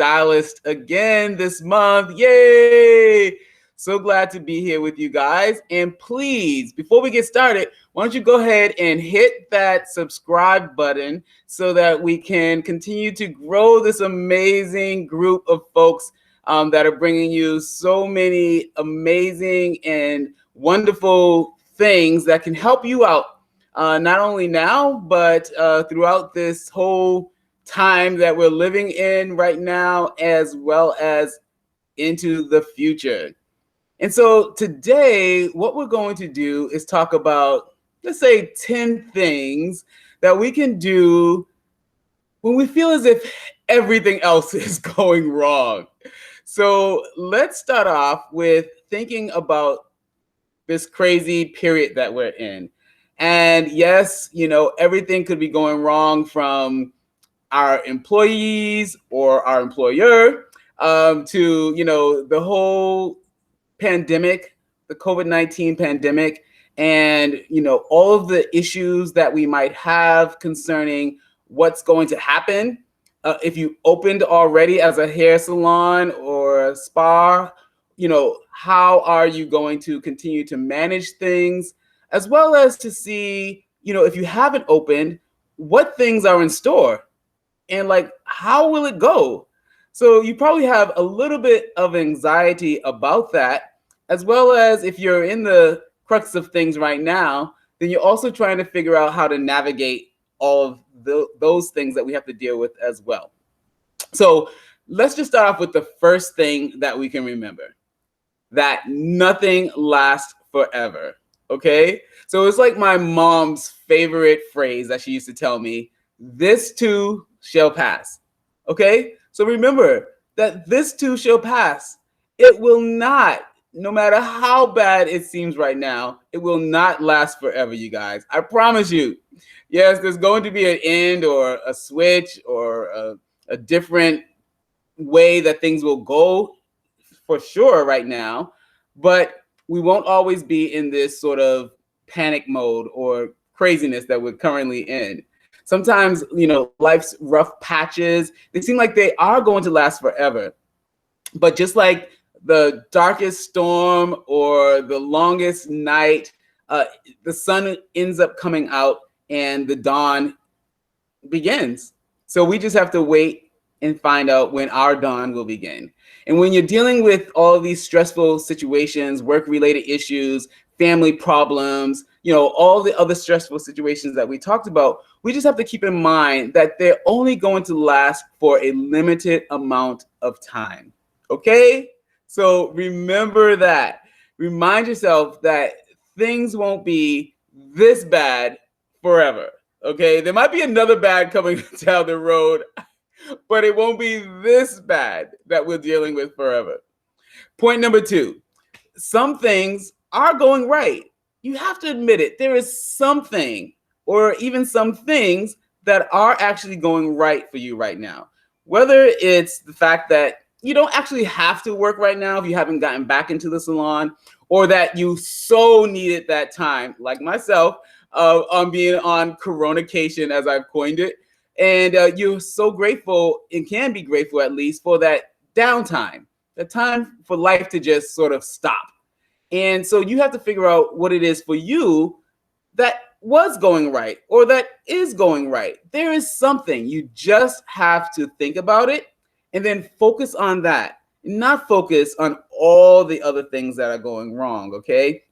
stylist again this month. Yay! So glad to be here with you guys. And please, before we get started, why don't you go ahead and hit that subscribe button so that we can continue to grow this amazing group of folks that are bringing you so many amazing and wonderful things that can help you out, not only now, but throughout this whole time that we're living in right now, as well as into the future. And so today, what we're going to do is talk about, let's say, 10 things that we can do when we feel as if everything else is going wrong. So let's start off with thinking about this crazy period that we're in. And yes, everything could be going wrong, from our employees or our employer to, the whole pandemic, the COVID-19 pandemic, and, all of the issues that we might have concerning what's going to happen. If you opened already as a hair salon or a spa, how are you going to continue to manage things, as well as to see, if you haven't opened, what things are in store and how will it go? So you probably have a little bit of anxiety about that, as well as if you're in the crux of things right now, then you're also trying to figure out how to navigate all of those things that we have to deal with as well. So let's just start off with the first thing that we can remember, that nothing lasts forever, okay? So it's like my mom's favorite phrase that she used to tell me, this too shall pass, okay? So remember that this too shall pass. It will not, no matter how bad it seems right now, it will not last forever, you guys. I promise you. Yes, there's going to be an end or a switch or a different way that things will go for sure right now, but we won't always be in this sort of panic mode or craziness that we're currently in. Sometimes, life's rough patches, they seem like they are going to last forever. But just like the darkest storm or the longest night, the sun ends up coming out and the dawn begins. So we just have to wait and find out when our dawn will begin. And when you're dealing with all of these stressful situations, work-related issues, family problems, all the other stressful situations that we talked about, we just have to keep in mind that they're only going to last for a limited amount of time. Okay? So remember that. Remind yourself that things won't be this bad forever. Okay? There might be another bad coming down the road, but it won't be this bad that we're dealing with forever. Point number 2, some things are going right. You have to admit it. There is something or even some things that are actually going right for you right now. Whether it's the fact that you don't actually have to work right now if you haven't gotten back into the salon, or that you so needed that time, like myself, on being on Coronacation, as I've coined it. And you're so grateful, and can be grateful at least, for that downtime, the time for life to just sort of stop. And so you have to figure out what it is for you that was going right or that is going right. There is something. You just have to think about it and then focus on that, not focus on all the other things that are going wrong, okay?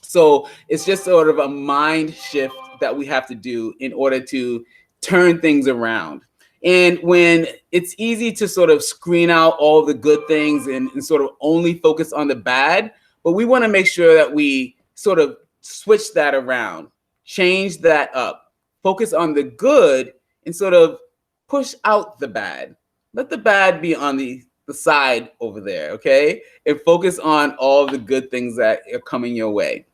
So it's just sort of a mind shift that we have to do in order to turn things around. And when it's easy to sort of screen out all the good things and sort of only focus on the bad, but we want to make sure that we sort of switch that around, change that up, focus on the good and sort of push out the bad. Let the bad be on the side over there, okay? And focus on all the good things that are coming your way.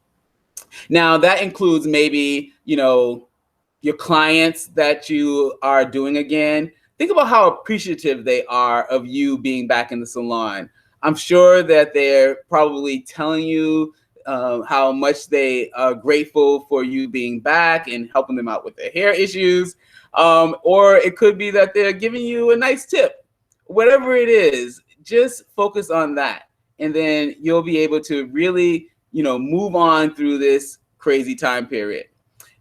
Now, that includes maybe, your clients that you are doing again. Think about how appreciative they are of you being back in the salon. I'm sure that they're probably telling you how much they are grateful for you being back and helping them out with their hair issues. Or it could be that they're giving you a nice tip. whatever it is, just focus on that. And then you'll be able to really, move on through this crazy time period.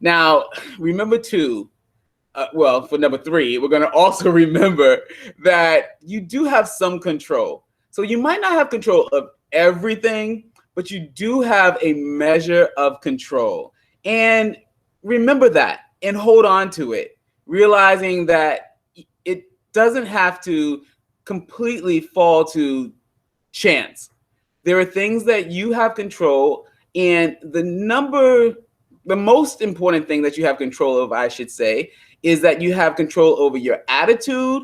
Now, remember too, for number 3, we're going to also remember that you do have some control. So you might not have control of everything, but you do have a measure of control. And remember that and hold on to it, realizing that it doesn't have to completely fall to chance. There are things that you have control, and the most important thing that you have control of, I should say, is that you have control over your attitude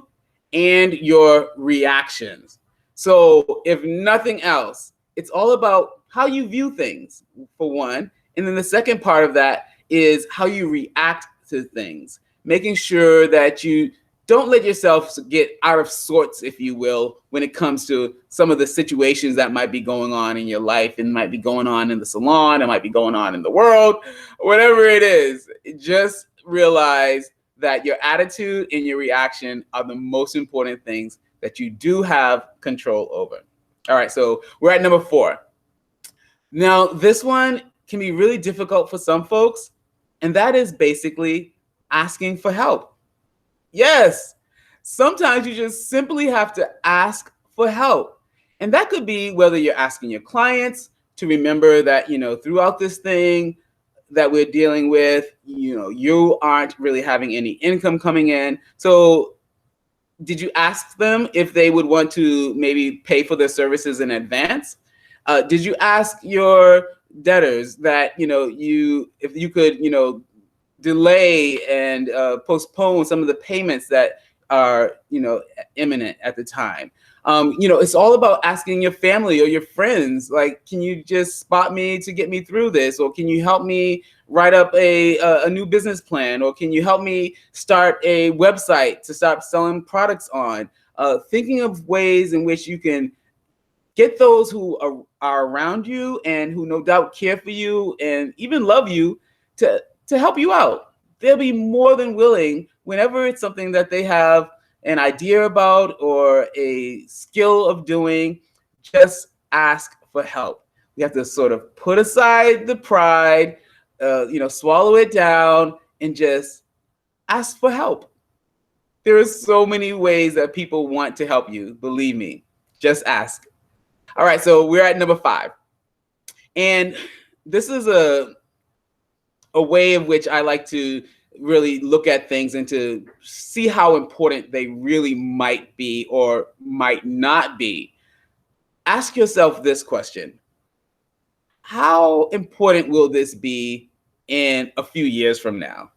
and your reactions. So if nothing else, it's all about how you view things, for one. And then the second part of that is how you react to things, making sure that you don't let yourself get out of sorts, if you will, when it comes to some of the situations that might be going on in your life and might be going on in the salon, it might be going on in the world, whatever it is. Just realize that your attitude and your reaction are the most important things that you do have control over. All right, so we're at number 4. Now, this one can be really difficult for some folks, and that is basically asking for help. Yes, sometimes you just simply have to ask for help. And that could be whether you're asking your clients to remember that, throughout this thing that we're dealing with, you aren't really having any income coming in. So did you ask them if they would want to maybe pay for their services in advance? Did you ask your debtors that, if you could, delay and postpone some of the payments that are, imminent at the time? It's all about asking your family or your friends, like, can you just spot me to get me through this? Or can you help me write up a new business plan? Or can you help me start a website to start selling products on? Thinking of ways in which you can get those who are around you and who no doubt care for you and even love you to help you out. They'll be more than willing whenever it's something that they have an idea about or a skill of doing. Just ask for help. We have to sort of put aside the pride, swallow it down and just ask for help. There are so many ways that people want to help you. Believe me, just ask. All right, so we're at number 5. And this is a way in which I like to really look at things and to see how important they really might be or might not be. Ask yourself this question: how important will this be in a few years from now?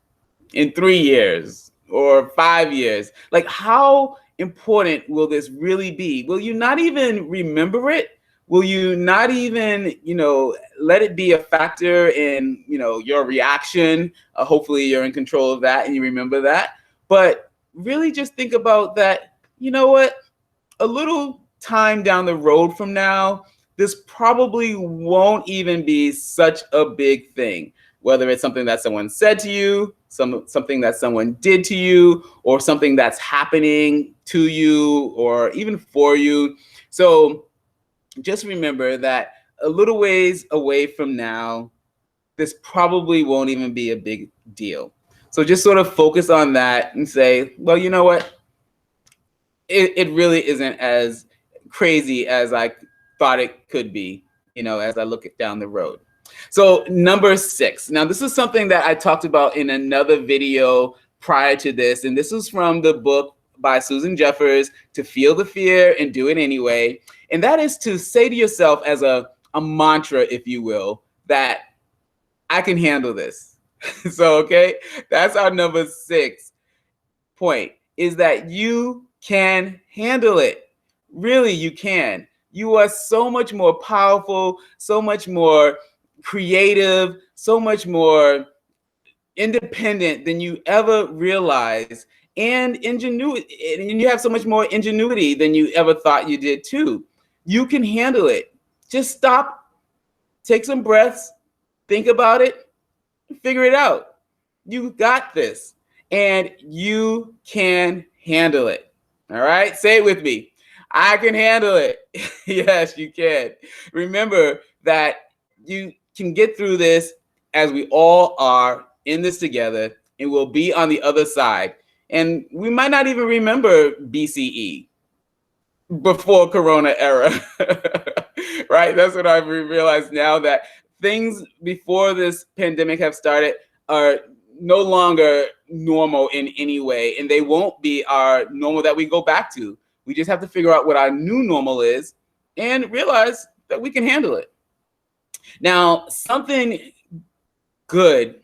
In 3 years or 5 years? Like, how important will this really be? Will you not even remember it? Will you not even, let it be a factor in, your reaction? Hopefully you're in control of that and you remember that. But really just think about that, a little time down the road from now, this probably won't even be such a big thing. Whether it's something that someone said to you, something that someone did to you, or something that's happening to you or even for you. So just remember that a little ways away from now, this probably won't even be a big deal. So just sort of focus on that and say, well, you know what? It really isn't as crazy as I thought it could be, as I look down the road. So number 6. Now, this is something that I talked about in another video prior to this. And this is from the book by Susan Jeffers, To Feel the Fear and Do It Anyway. And that is to say to yourself as a mantra, if you will, that I can handle this. So, okay, that's our number 6 point, is that you can handle it. Really, you can. You are so much more powerful, so much more creative, so much more independent than you ever realized, and ingenuity, and you have so much more ingenuity than you ever thought you did too. You can handle it. Just stop, take some breaths, think about it, figure it out. You got this, and you can handle it. All right, say it with me. I can handle it. Yes, you can. Remember that you can get through this, as we all are in this together, and we'll be on the other side. And we might not even remember BCE, before Corona era. Right? That's what I've realized now, that things before this pandemic have started are no longer normal in any way, and they won't be our normal that we go back to. We just have to figure out what our new normal is and realize that we can handle it. Now, something good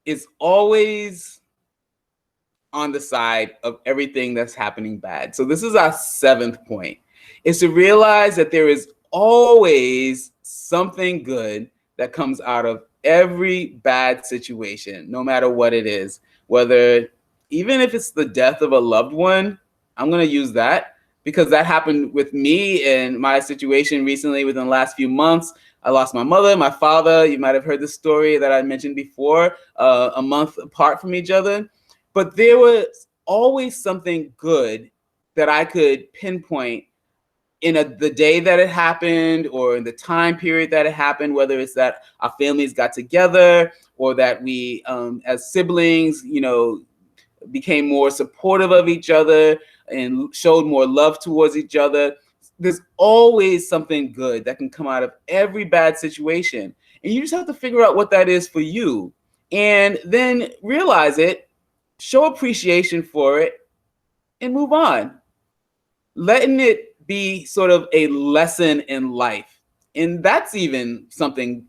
is always on the side of everything that's happening bad. So this is our 7th point, is to realize that there is always something good that comes out of every bad situation, no matter what it is. Whether, even if it's the death of a loved one, I'm going to use that because that happened with me and my situation recently within the last few months. I lost my mother, my father. You might have heard the story that I mentioned before, a month apart from each other. But there was always something good that I could pinpoint in the day that it happened, or in the time period that it happened, whether it's that our families got together, or that we, as siblings, became more supportive of each other and showed more love towards each other. There's always something good that can come out of every bad situation. And you just have to figure out what that is for you, and then realize it, show appreciation for it, and move on. Letting it be sort of a lesson in life. And that's even something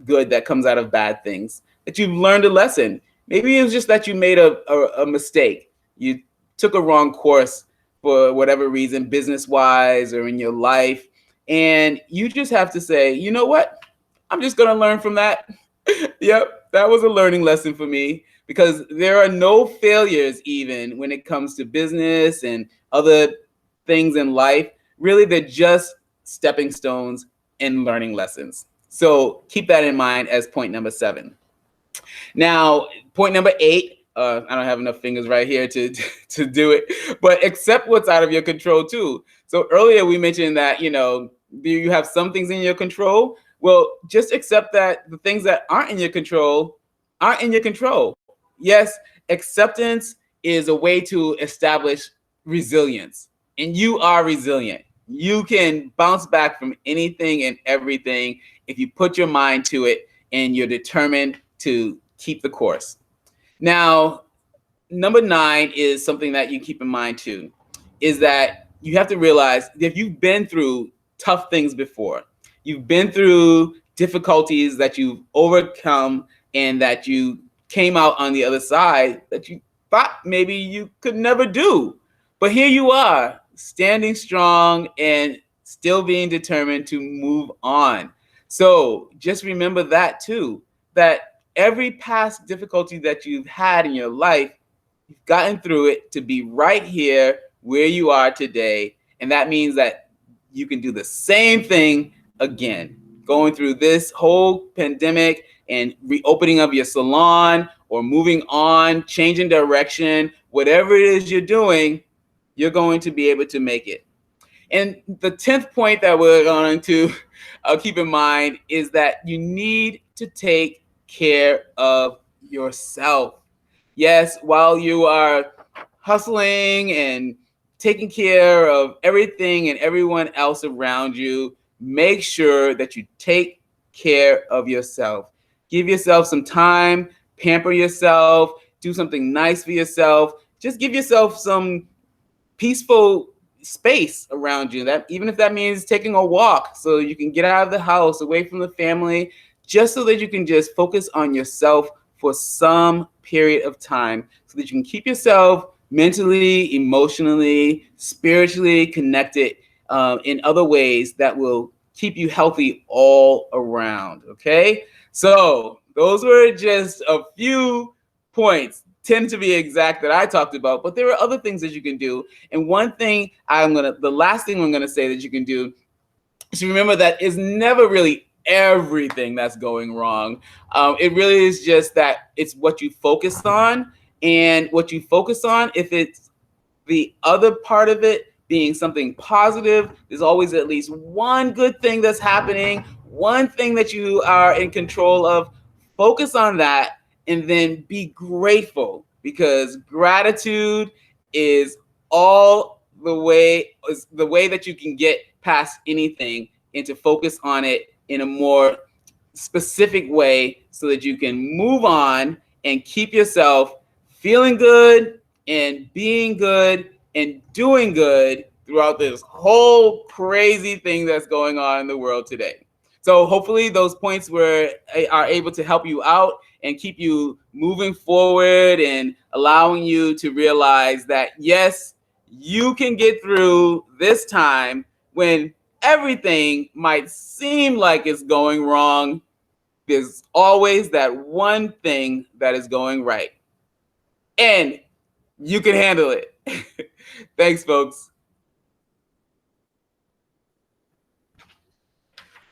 good that comes out of bad things, that you've learned a lesson. Maybe it was just that you made a mistake. You took a wrong course for whatever reason, business-wise or in your life. And you just have to say, you know what? I'm just going to learn from that. Yep, that was a learning lesson for me, because there are no failures even when it comes to business and other things in life. Really, they're just stepping stones and learning lessons. So keep that in mind as point number 7. Now, point number 8, I don't have enough fingers right here to do it, but accept what's out of your control too. So earlier we mentioned that, you have some things in your control. Well, just accept that the things that aren't in your control aren't in your control. Yes, acceptance is a way to establish resilience, and you are resilient. You can bounce back from anything and everything if you put your mind to it and you're determined to keep the course. Now, number 9 is something that you keep in mind too, is that you have to realize that if you've been through tough things before, you've been through difficulties that you've overcome, and that you came out on the other side that you thought maybe you could never do. But here you are, standing strong and still being determined to move on. So just remember that too, that every past difficulty that you've had in your life, you've gotten through it to be right here where you are today. And that means that you can do the same thing again, going through this whole pandemic and reopening of your salon, or moving on, changing direction, whatever it is you're doing, you're going to be able to make it. And the 10th point that we're going to keep in mind is that you need to take care of yourself. Yes, while you are hustling and taking care of everything and everyone else around you, make sure that you take care of yourself. Give yourself some time, pamper yourself, do something nice for yourself. Just give yourself some peaceful space around you, that even if that means taking a walk so you can get out of the house, away from the family, just so that you can just focus on yourself for some period of time, so that you can keep yourself mentally, emotionally, spiritually connected in other ways that will keep you healthy all around. Okay, so those were just a few points, 10 to be exact, that I talked about, but there are other things that you can do. And one thing the last thing I'm gonna say that you can do is remember that it's never really everything that's going wrong. It really is just that it's what you focus on, and what you focus on, if it's the other part of it being something positive. There's always at least one good thing that's happening, one thing that you are in control of. Focus on that and then be grateful, because gratitude is the way that you can get past anything, and to focus on it in a more specific way so that you can move on and keep yourself feeling good and being good and doing good throughout this whole crazy thing that's going on in the world today. So hopefully those points are able to help you out and keep you moving forward and allowing you to realize that, yes, you can get through this time when everything might seem like it's going wrong. There's always that one thing that is going right, and you can handle it. Thanks, folks.